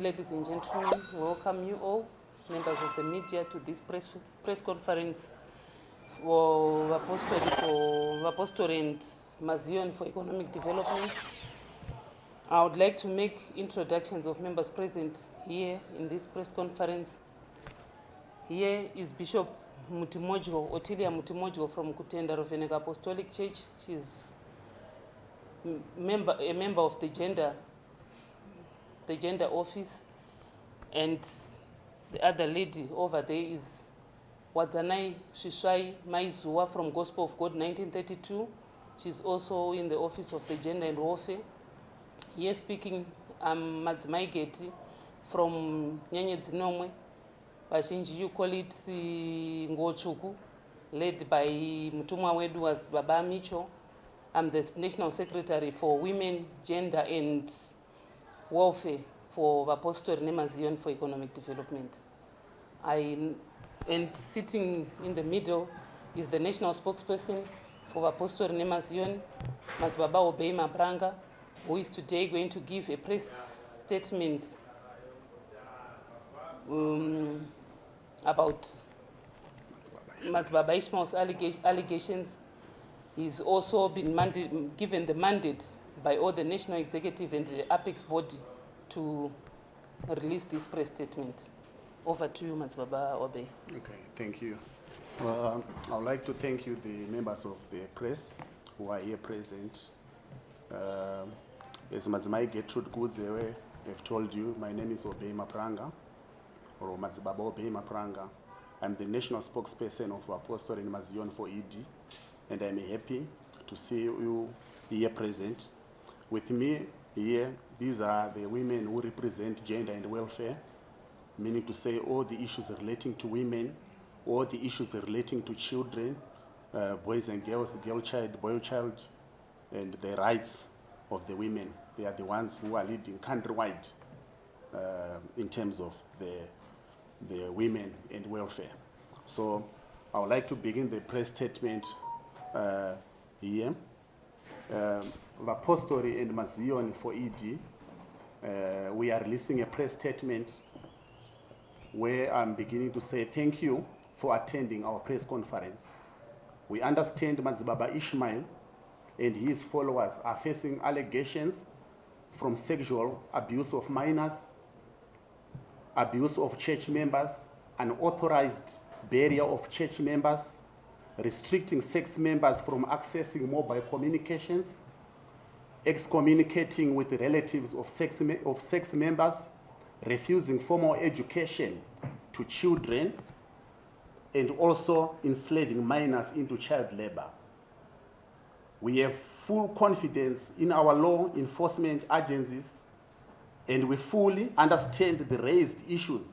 ladies and gentlemen, welcome you all, members of the media, to this press conference for Mapostori and Mazion for economic development. I would like to make introductions of members present here in this press conference. Here is Bishop Mutimojgo, Otilia Mutimojgo from Kutenda Rovenega Apostolic Church. She's a member of the gender office, and the other lady over there is Wadzanai Shishai Maizua from Gospel of God 1932. She's also in the office of the gender and warfare. Here speaking, I'm MadziBaba from Nyanyedzinomwe. Bashinji, you call it Ngochuku, led by Mutumwa Wedu as Baba Micho. I'm the National Secretary for Women, Gender and Warfare for Mapostori and Mazion for economic development. And sitting in the middle is the national spokesperson for Mapostori and Mazion, MadziBaba Ishmael, who is today going to give a press statement about MadziBaba Ishmael's allegations. He's also been given the mandate by all the national executive and the apex body to release this press statement. Over to you, MadziBaba Obe. Okay, thank you. Well, I would like to thank you, the members of the press who are here present. As MadziBaba Gertrude Goodzewe have told you, my name is Obe Mapranga, or MadziBaba Obe Mapranga. I'm the national spokesperson of Mapostori and Mazion 4ED, and I'm happy to see you here present. With me here, these are the women who represent gender and welfare, meaning to say all the issues relating to women, all the issues relating to children, boys and girls, girl child, boy child, and the rights of the women. They are the ones who are leading countrywide in terms of the women and welfare. So I would like to begin the press statement here. Mapostori and Mazion 4ED, we are releasing a press statement where I'm beginning to say thank you for attending our press conference. We understand MadziBaba Ishmael and his followers are facing allegations from sexual abuse of minors, abuse of church members, unauthorized burial of church members, restricting sex members from accessing mobile communications, excommunicating with relatives of sex members, refusing formal education to children, and also enslaving minors into child labor. We have full confidence in our law enforcement agencies, and we fully understand the raised issues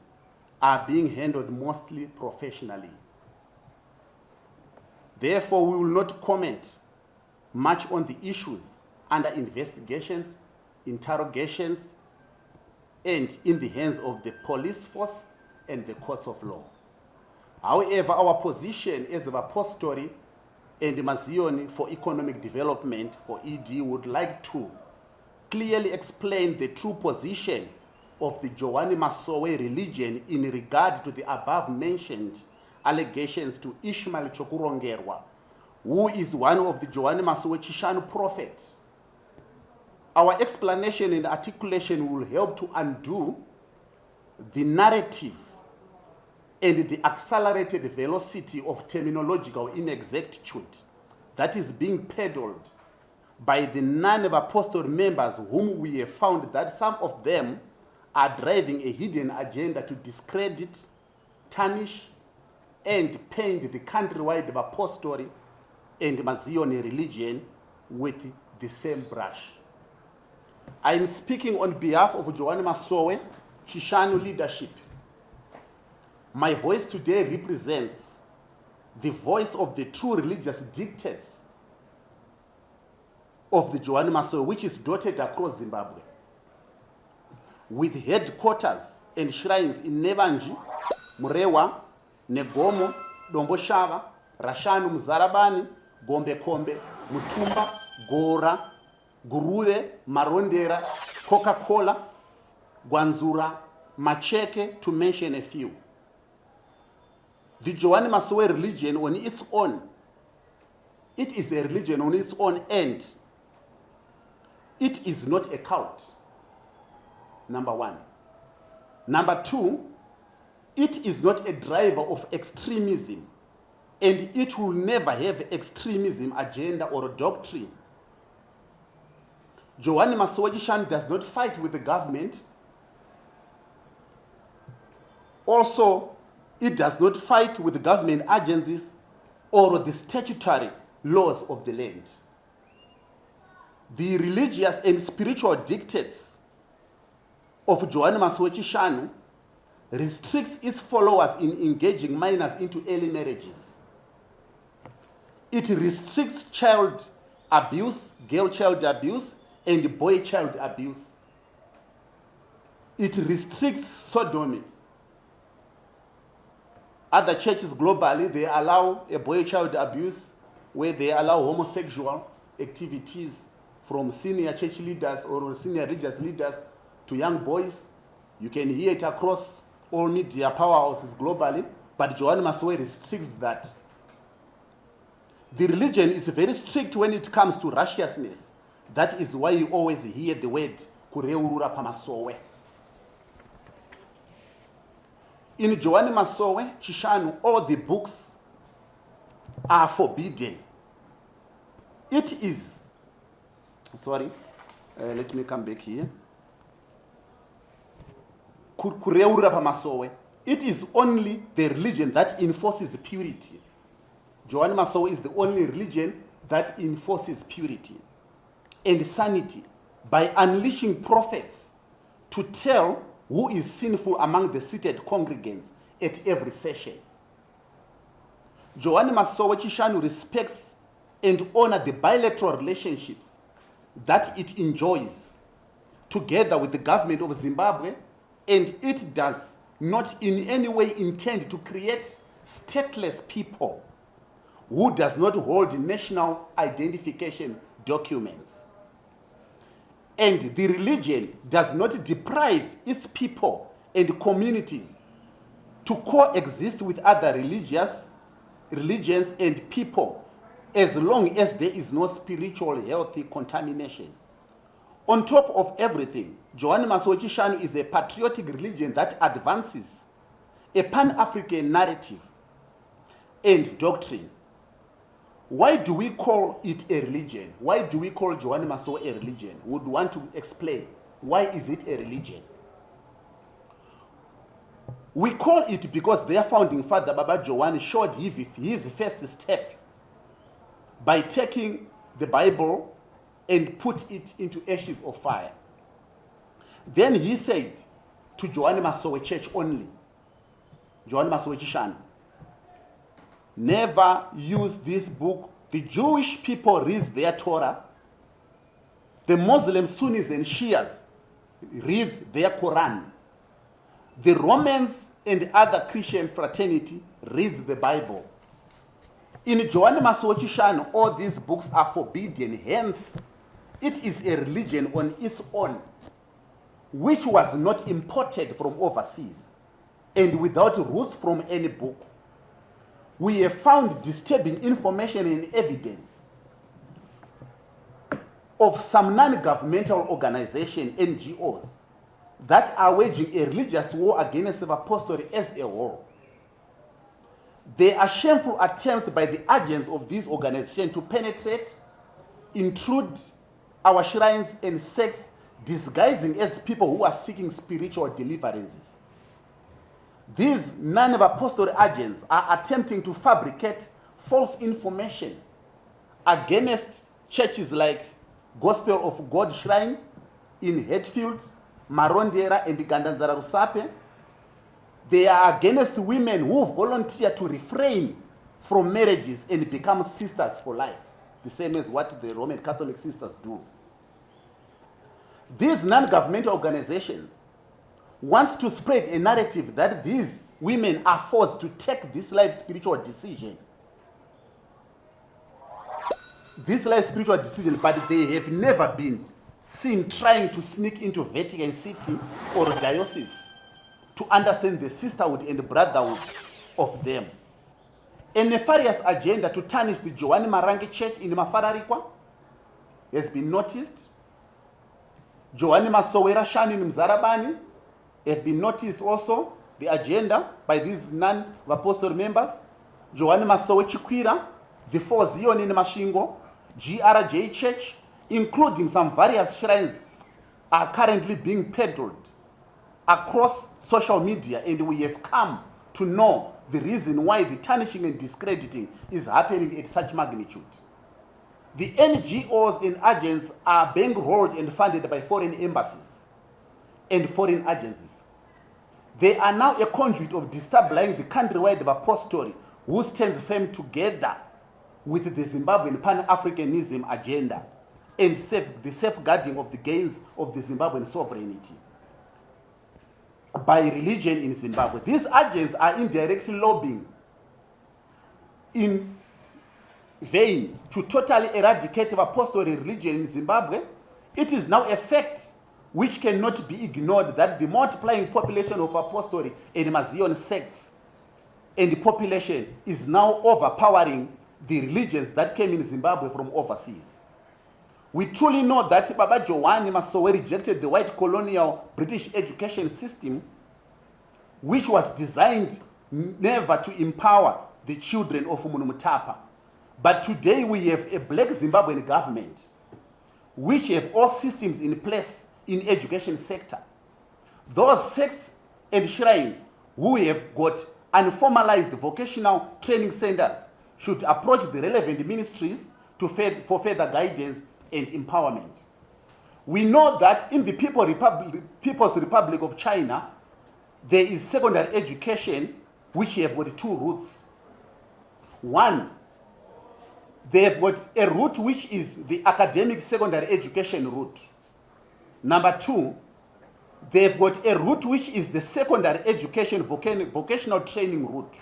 are being handled mostly professionally. Therefore, we will not comment much on the issues under investigations, interrogations, and in the hands of the police force and the courts of law. However, our position as a Mapostori and Mazion for economic development for ED would like to clearly explain the true position of the Joani Masowe religion in regard to the above mentioned allegations to Ishmael Chokurongerwa, who is one of the Joani Masowe Chishanu prophets. Our explanation and articulation will help to undo the narrative and the accelerated velocity of terminological inexactitude that is being peddled by the non-Mapostori members, whom we have found that some of them are driving a hidden agenda to discredit, tarnish, and paint the countrywide Mapostori and Mazion religion with the same brush. I am speaking on behalf of Joani Masowe Chishanu leadership. My voice today represents the voice of the true religious dictates of the Joani Masowe, which is dotted across Zimbabwe, with headquarters and shrines in Nebanji, Murewa, Negomo, Domboshava, Rashanu, Mzarabani, Gombe Kombe, Mutumba, Gora, Guruwe, Marondera, Coca-Cola, Gwanzura, Macheke, to mention a few. The Joani Masowe religion on its own, it is a religion on its own end. It is not a cult, number one. Number two, it is not a driver of extremism, and it will never have extremism agenda or doctrine. Joani Masowe Ishmael does not fight with the government. Also, it does not fight with the government agencies or the statutory laws of the land. The religious and spiritual dictates of Joani Masowe Ishmael restricts its followers in engaging minors into early marriages. It restricts child abuse, girl child abuse, and boy child abuse. It restricts sodomy. Other churches globally, they allow a boy child abuse where they allow homosexual activities from senior church leaders or senior religious leaders to young boys. You can hear it across all media powerhouses globally, but Joani Masowe restricts that. The religion is very strict when it comes to righteousness. That is why you always hear the word kureurura pamasowe. In Joani Masowe Ishmael, all the books are forbidden. It is, let me come back here. Kureurura pamasowe. It is only the religion that enforces purity. Joani Masowe is the only religion that enforces purity and sanity by unleashing prophets to tell who is sinful among the seated congregants at every session. Joani Masowe Ishmael respects and honors the bilateral relationships that it enjoys together with the government of Zimbabwe, and it does not in any way intend to create stateless people who does not hold national identification documents. And the religion does not deprive its people and communities to coexist with other religions and people as long as there is no spiritual healthy contamination. On top of everything, Joani Masowe Ishmael is a patriotic religion that advances a Pan-African narrative and doctrine. Why do we call it a religion? Why do we call Joani Masowe a religion? Would want to explain why is it a religion? We call it because their founding father Baba Joani showed his first step by taking the Bible and put it into ashes of fire. Then he said to Joani Masowe Church only, Joani Masowe Ishmael, never use this book. The Jewish people read their Torah. The Muslims, Sunnis and Shias read their Quran. The Romans and other Christian fraternity reads the Bible. In Joani Masowe Ishmael, all these books are forbidden. Hence, it is a religion on its own, which was not imported from overseas and without roots from any book. We have found disturbing information and evidence of some non-governmental organizations, NGOs, that are waging a religious war against the Mapostori as a whole. There are shameful attempts by the agents of these organizations to penetrate, intrude our shrines and sects, disguising as people who are seeking spiritual deliverances. These non-Mapostori agents are attempting to fabricate false information against churches like Gospel of God Shrine in Hatfield, Marondera, and Gandanzara Rusape. They are against women who volunteer to refrain from marriages and become sisters for life, the same as what the Roman Catholic sisters do. These non-governmental organizations want to spread a narrative that these women are forced to take this life spiritual decision. This life spiritual decision, but they have never been seen trying to sneak into Vatican City or diocese to understand the sisterhood and brotherhood of them. A nefarious agenda to tarnish the Joani Marangi Church in Mafararikwa has been noticed. Joani Masowera Shani in Mzarabani have been noticed also, the agenda by these non-Mapostori members. Joani Masowe Chikwira, the 4 Zion in Mashingo, GRJ Church, including some various shrines, are currently being peddled across social media, and we have come to know the reason why the tarnishing and discrediting is happening at such magnitude. The NGOs and agents are bankrolled and funded by foreign embassies and foreign agencies. They are now a conduit of destabilizing the countrywide Mapostori, who stands firm together with the Zimbabwean Pan-Africanism agenda and the safeguarding of the gains of the Zimbabwean sovereignty by religion in Zimbabwe. These agents are indirectly lobbying in vain to totally eradicate Mapostori religion in Zimbabwe. It is now a fact which cannot be ignored that the multiplying population of Mapostori and Mazion sects and the population is now overpowering the religions that came in Zimbabwe from overseas. We truly know that Baba Joani Masowe rejected the white colonial British education system, which was designed never to empower the children of Munumutapa. But today we have a black Zimbabwean government which have all systems in place in education sector. Those sects and shrines who have got unformalized vocational training centers should approach the relevant ministries for further guidance and empowerment. We know that in the People's Republic of China, there is secondary education which have got 2 routes. One, they have got a route which is the academic secondary education route. Number 2, they have got a route which is the secondary education vocational training route.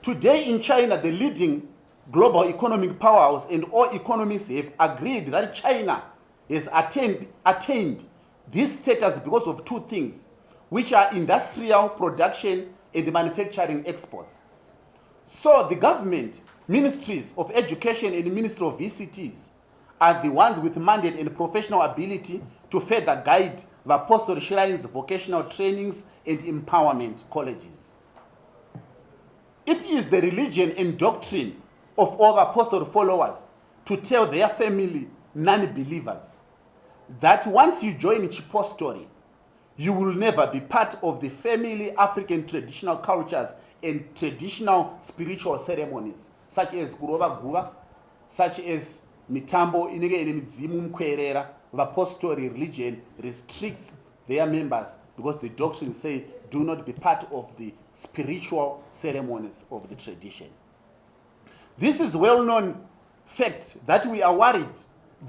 Today in China, the leading global economic powers and all economists have agreed that China has attained this status because of 2 things, which are industrial production and manufacturing exports. So the government, ministries of education and ministry of VCTs are the ones with mandate and professional ability to further guide the Mapostori shrines, vocational trainings and empowerment colleges. It is the religion and doctrine of all Mapostori followers to tell their family non-believers that once you join Chipostori, you will never be part of the family African traditional cultures and traditional spiritual ceremonies, such as Kurova Guva, such as Mitambo Inige Midzimu Mkwerera. Mapostori religion restricts their members because the doctrine say do not be part of the spiritual ceremonies of the tradition. This is well-known fact that we are worried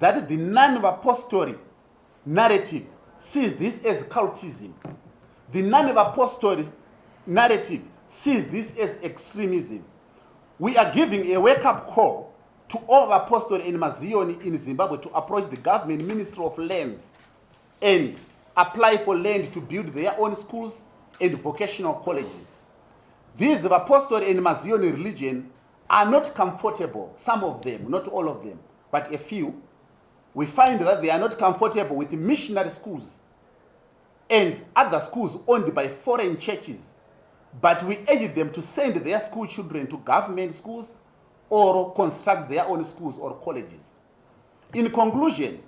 that the non-Mapostori narrative sees this as cultism. The non-Mapostori narrative sees this as extremism. We are giving a wake-up call to all Mapostori and Mazioni in Zimbabwe to approach the government Ministry of Lands and apply for land to build their own schools and vocational colleges. These Mapostori and Mazioni religion are not comfortable, some of them, not all of them, but a few. We find that they are not comfortable with the missionary schools and other schools owned by foreign churches, but we urge them to send their school children to government schools or construct their own schools or colleges. In conclusion,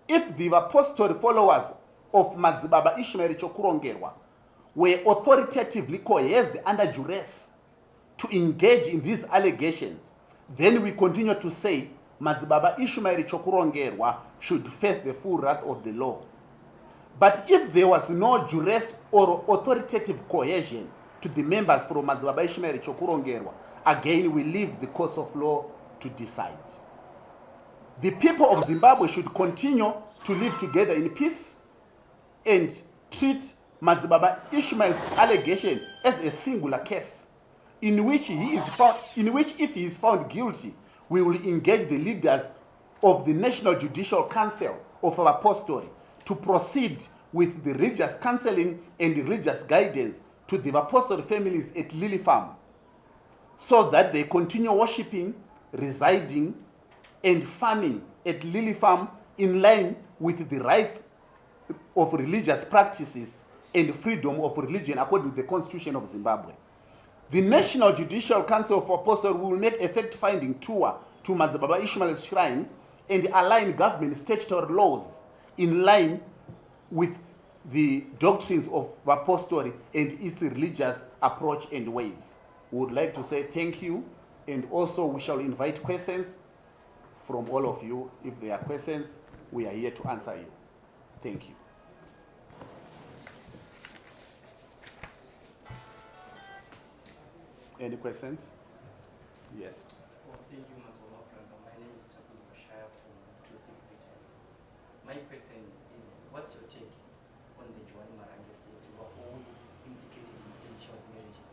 if the Mapostori followers of MadziBaba Ishmael Chokurongerwa were authoritatively coerced under duress to engage in these allegations, then we continue to say MadziBaba Ishmael Chokurongerwa should face the full wrath of the law. But if there was no duress or authoritative coercion to the members from MadziBaba Ishmael Chokurongerwa, again we leave the courts of law to decide. The people of Zimbabwe should continue to live together in peace and treat MadziBaba Ishmael's allegation as a singular case, in which if he is found guilty, we will engage the leaders of the National Judicial Council of Mapostori to proceed with the religious counseling and religious guidance to the Mapostori families at Lily Farm, so that they continue worshipping, residing, and farming at Lily Farm in line with the rights of religious practices and freedom of religion according to the Constitution of Zimbabwe. The National Judicial Council of Apostles will make a fact-finding tour to MadziBaba Ishmael's shrine and align government statutory laws in line with the doctrines of Mapostori and its religious approach and ways. We would like to say thank you, and also we shall invite questions from all of you. If there are questions, we are here to answer you. Thank you. Any questions? Yes. Well, thank you, MadziBaba. My name is Shaya from Inclusive Returns. My question is, what's your take on the Joan Marange said you were always implicated in child marriages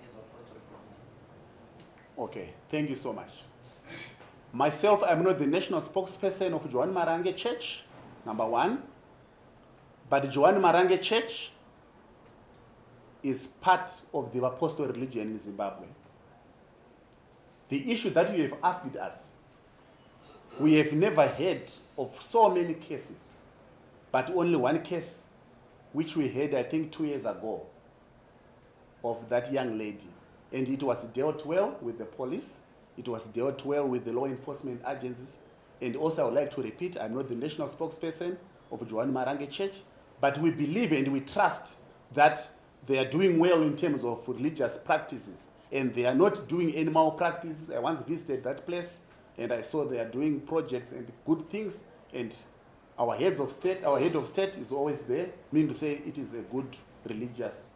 as Apostle community? Okay, thank you so much. Myself, I'm not the national spokesperson of Joan Marange Church, number one. But Joan Marange Church is part of the Mapostori religion in Zimbabwe. The issue that you have asked us, we have never heard of so many cases, but only one case, which we had, I think, 2 years ago, of that young lady. And it was dealt well with the police. It was dealt well with the law enforcement agencies. And also, I would like to repeat, I'm not the national spokesperson of Joan Marange Church, but we believe and we trust that they are doing well in terms of religious practices, and they are not doing any malpractice. I once visited that place, and I saw they are doing projects and good things, and our head of state is always there, meaning to say it is a good religious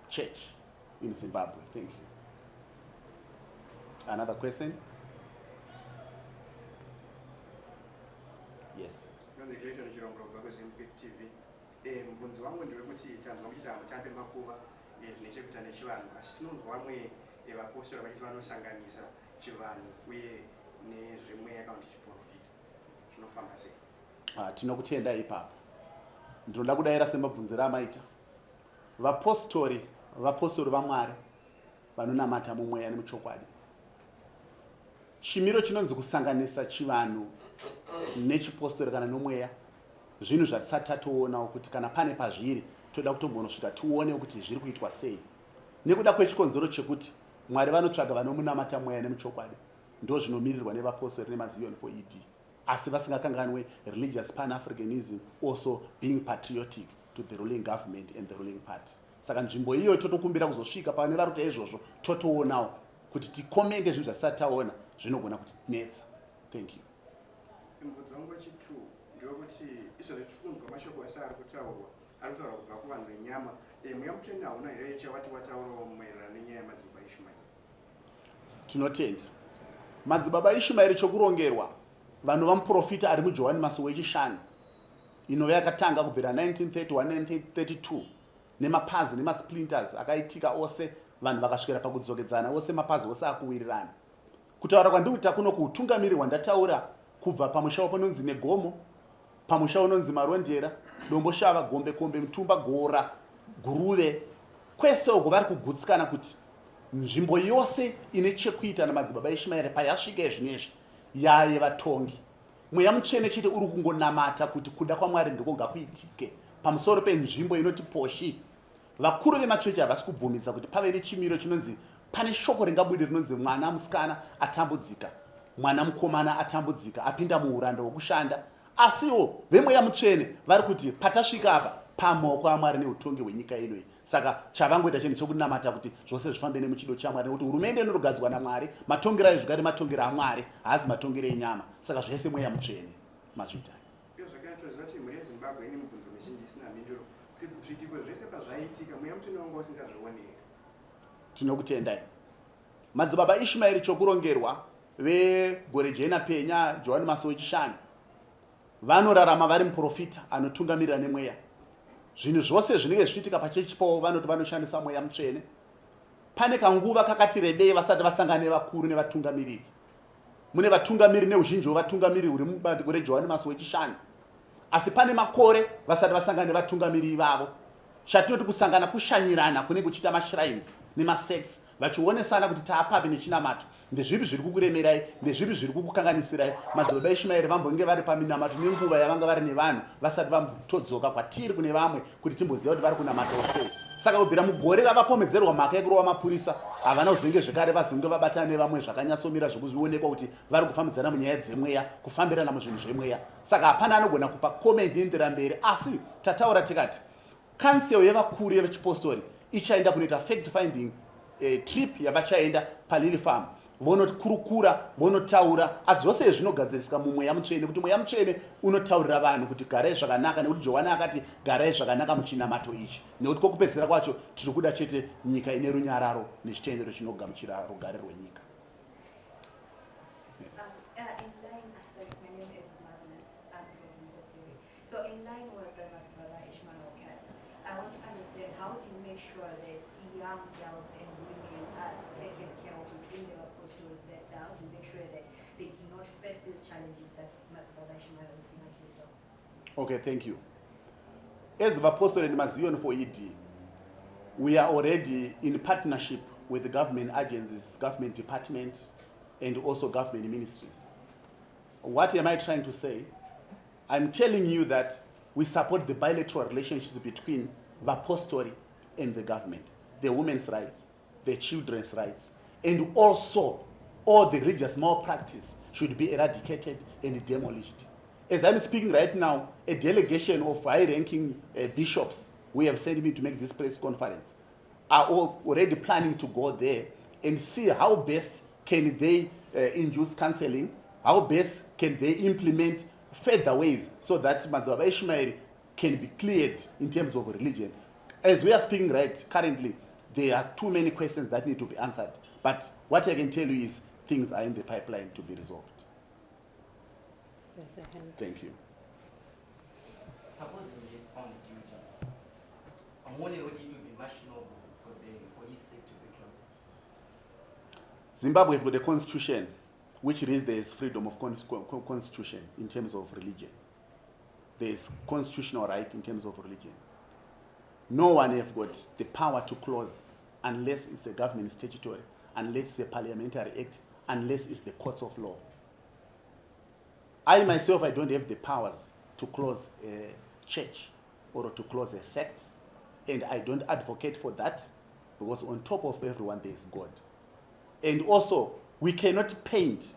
church in Zimbabwe. Thank you. Another question? Yes. Mubvunzo wangu ndewekuti tanzwa kuchita mutambe makuva zvine chekuita nechivanhu, asi tinonzwa vamwe vapostori vachiti vanosanganisa chivanhu uye nezvemweya kana kuti chiprofita. Zvinofamba sei? Tinokutenda ipapo. Ndinoda kudayira semabvunziro amaita. Vapostori vaMwari vanonamata mumweya nemuchokwadi. Chimiro chinonzi kusanganisa chivanhu nechipostori kana nomweya, zvinhu zvatisati tatoonawo kuti kana pane pazviri toda kutombonosvika tione kuti zviri kuitwa sei, nekuda kwechikonzero chekuti Mwari vanotsvaga vanomunamata mweya nemuchokwadi. Ndo zvinomirirwa nevapostori nemazion 4ED, asi vasingakanganwe religious pan-Africanism, also being patriotic to the ruling government and the ruling party. Saka nzvimbo iyo totokumbira kuzosvika pane vari kuita izvozvo, totoonawo kuti tikomenge zvinhu zvatisati taona zvinogona kuti netsa. Thank you. Mubvunzo wangu wechi2 ndewekuti izvozvo tifunzwa mashoko ese ari kutaurwa kubva kuvanhu venyama. Mweya mutsvene hauna here chavati wataurawo maererano nenyaya yaMadziBaba Ishmael? Tinotenda MadziBaba Ishmael chokurongerwa, vanhu vamuprofita ari muJohani Masowe wechishanu, inova yakatanga kubvira 1931-1932 nemapazi nemasplinters akaitika ose, vanhu vakasvikira pakudzokedzana ose, mapazi ose akuwirirana. Kutaura kwandikuita kuno kuutungamirirwa ndataura kubva pamusha wapanonzi Negomo, pamusha unonzi Marondera, Domboshava, Gombe, Kombe, Mutumba, Gora, Guruve, kwese uko vari kugutsikana kuti nzvimbo yose ine chekuita naMadziBaba Ishmael payasvika izvinezvi yaye vatongi. Mweya mutsvene chete uri kungonamata kuti kuda kwaMwari ndiko ngakuitike pamusoro penzvimbo inoti poshi. Vakuru vemachechi havasi kubvumidza kuti pave nechimiro chinonzi pane shoko ringabudi rinonzi mwana musikana atambudzika, mwana mukomana atambudzika, apinda muuranda hwokushanda. Asiwo vemweya mutsvene vari kuti patasvika apa pamaoko aMwari neutongi hwenyika ino iyi. Saka chavangoita chinhu chokunamata kuti zvose zvifambe nemuchido chaMwari, nekuti hurumende inogadzwa naMwari, matongero ayo zvigare matongero aMwari, haasi matongero enyama. Saka zvese mweya mutsvene mazviita. Iyo zvakatoziva kuti mhuri yeZimbabwe ine mibvunzo mizhinji isina mhinduro, kuti zviitiko zvese pazvaitika mweya mutsvene wanga usingazvionera. Tinokutendai. MadziBaba Ishmael chokurongerwa, vegore jena penya Johani Masowe wechishanu, vanorarama vari muprofita anotungamirira nemweya. Zvinhu zvose zvinenge zvichiitika pachechi pavo vanoti vanoshandisa mweya mutsvene. Pane kanguva kakati rebei vasati vasangana nevakuru nevatungamiriri. Mune vatungamiriri neuzhinji hwevatungamiriri huri mubandiko reJohani Masowe wechishanu. asi pane makore vasati vasangana nevatungamiriri vavo. Chatinoti kusangana kushanyirana kune kuchita mashrines nemasects vachionesana kuti taapapi nechinamato. Ndezvipi zviri kukuremerai, ndezvipi zviri kukukanganisirai. MadziBaba Ishmael vambonge vari paminamato nenguva yavanga vari nevanhu vasati vambotodzoka kwatiri kune vamwe kuti timboziva kuti vari kunamata sei. Saka kubvira mugore ravapomedzerwa mhaka yekurowa mapurisa havana kuzenge zvekare vazonge vabatana nevamwe zvakanyatsomira zvekuzvionekwa kuti vari kufambidzana munyaya dzemweya, kufambirana muzvinhu zvemweya. Saka hapana anogona kupa comment inoendera mberi, asi tataura tikati council yevakuru yechipostori ichaenda kunoita fact finding trip yavachaenda palili farm vonokurukura vonotaura asi zvose zvinogadzirisika mumweya mutsvene kuti mweya mutsvene unotaurira vanhu kuti garai zvakanaka nekuti Johani akati garai zvakanaka muchinamato ichi nekuti kwokupedzisira kwacho tiri kuda chete nyika ine runyararo nechitendero chinogamuchira rugare rwenyika. So in line with the MadziBaba Ishmael case, I want to understand how do you make sure that young girls and women are taken care of within the Mapostori sector? How do you make sure that they do not face these challenges that MadziBaba Ishmael has been accused of? Okay, thank you. As Mapostori and Madzion 4ED, we are already in partnership with the government agencies, government department, and also government ministries. What am I trying to say? I'm telling you that we support the bilateral relationships between Mapostori and the government, the women's rights, the children's rights, and also all the religious malpractice should be eradicated and demolished. As I'm speaking right now, a delegation of high-ranking bishops we have sent me to make this press conference are already planning to go there and see how best can they induce counseling, how best can they implement further ways so that MadziBaba Ishmael can be cleared in terms of religion. As we are speaking right currently, there are too many questions that need to be answered. But what I can tell you is things are in the pipeline to be resolved. Thank you. Supposing he is found guilty, I'm wondering what it would be marginal for his sake to be closed. Zimbabwe has got a constitution which reads there is freedom of constitution in terms of religion. There is constitutional right in terms of religion. No one has got the power to close unless it's a government statutory, unless it's a parliamentary act, unless it's the courts of law. I myself, I don't have the powers to close a church or to close a sect, and I don't advocate for that because on top of everyone there is God. And also, we cannot paint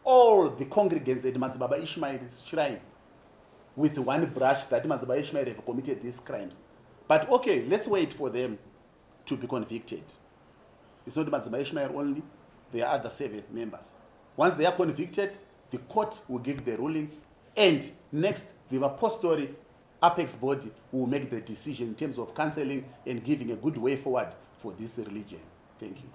all the congregants at MadziBaba Ishmael's shrine with one brush that MadziBaba Ishmael have committed these crimes. But okay, let's wait for them to be convicted. It's not MadziBaba Ishmael only, there are other 7 members. Once they are convicted, the court will give the ruling, and next, the Mapostori apex body will make the decision in terms of counseling and giving a good way forward for this religion. Thank you.